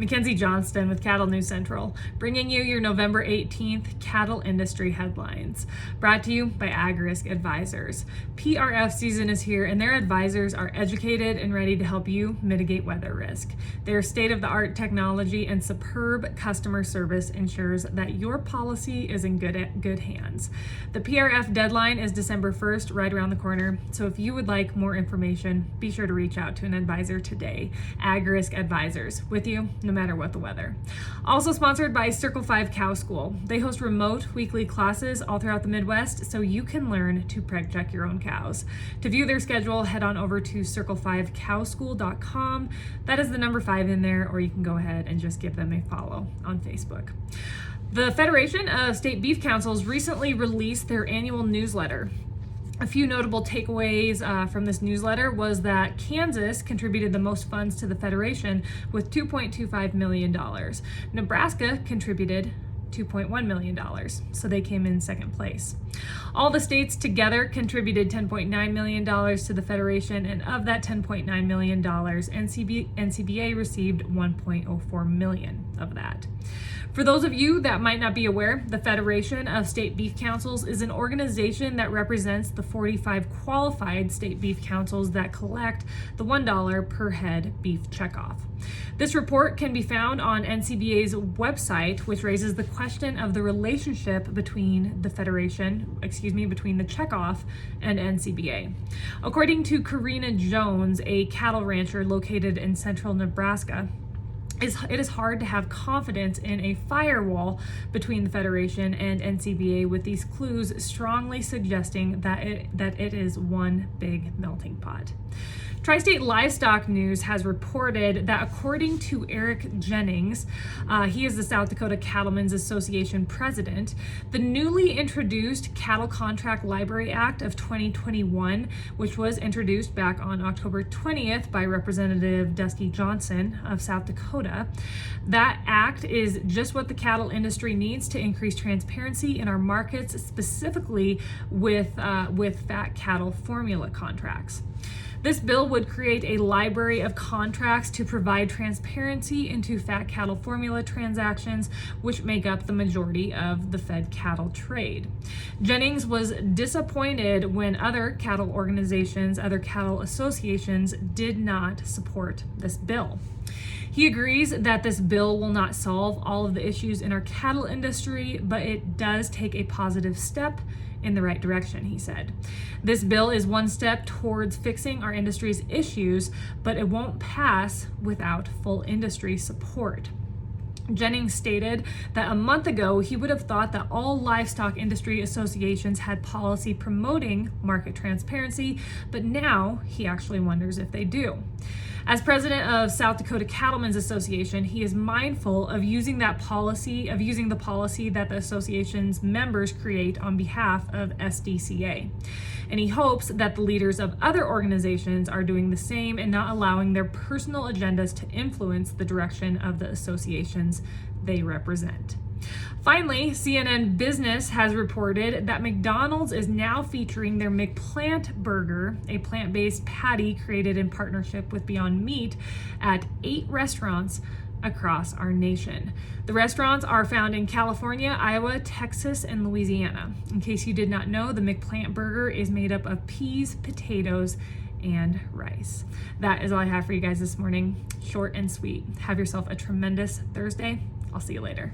Mackenzie Johnston with Cattle News Central, bringing you your November 18th cattle industry headlines. Brought to you by AgRisk Advisors. PRF season is here, and their advisors are educated and ready to help you mitigate weather risk. Their state-of-the-art technology and superb customer service ensures that your policy is in good hands. The PRF deadline is December 1st, right around the corner, so if you would like more information, be sure to reach out to an advisor today. AgRisk Advisors, with you no matter what the weather. Also sponsored by Circle 5 Cow School. They host remote weekly classes all throughout the Midwest so you can learn to preg check your own cows. To view their schedule, head on over to circle5cowschool.com. That is the number 5 in there, or you can go ahead and just give them a follow on Facebook. The Federation of State Beef Councils recently released their annual newsletter. A few notable takeaways from this newsletter was that Kansas contributed the most funds to the Federation with $2.25 million. Nebraska contributed $2.1 million, so they came in second place. All the states together contributed $10.9 million to the Federation, and of that $10.9 million, NCBA received $1.04 million of that. For those of you that might not be aware, the Federation of State Beef Councils is an organization that represents the 45 qualified state beef councils that collect the $1 per head beef checkoff. This report can be found on NCBA's website, which raises the question of the relationship between the between the checkoff and NCBA. According to Karina Jones, a cattle rancher located in central Nebraska, it is hard to have confidence in a firewall between the Federation and NCBA, with these clues strongly suggesting that it is one big melting pot. Tri-State Livestock News has reported that according to Eric Jennings, he is the South Dakota Cattlemen's Association president, the newly introduced Cattle Contract Library Act of 2021, which was introduced back on October 20th by Representative Dusty Johnson of South Dakota, that act is just what the cattle industry needs to increase transparency in our markets, specifically with fat cattle formula contracts. This bill would create a library of contracts to provide transparency into fat cattle formula transactions, which make up the majority of the fed cattle trade. Jennings was disappointed when other cattle organizations, other cattle associations did not support this bill. He agrees that this bill will not solve all of the issues in our cattle industry, but it does take a positive step in the right direction, he said. This bill is one step towards fixing our industry's issues, but it won't pass without full industry support. Jennings stated that a month ago, he would have thought that all livestock industry associations had policy promoting market transparency, but now he actually wonders if they do. As president of South Dakota Cattlemen's Association, he is mindful of using the policy that the association's members create on behalf of SDCA. And he hopes that the leaders of other organizations are doing the same and not allowing their personal agendas to influence the direction of the associations they represent. Finally, CNN Business has reported that McDonald's is now featuring their McPlant burger, a plant-based patty created in partnership with Beyond Meat, at 8 restaurants across our nation. The restaurants are found in California, Iowa, Texas, and Louisiana. In case you did not know, the McPlant burger is made up of peas, potatoes, and rice. That is all I have for you guys this morning. Short and sweet. Have yourself a tremendous Thursday. I'll see you later.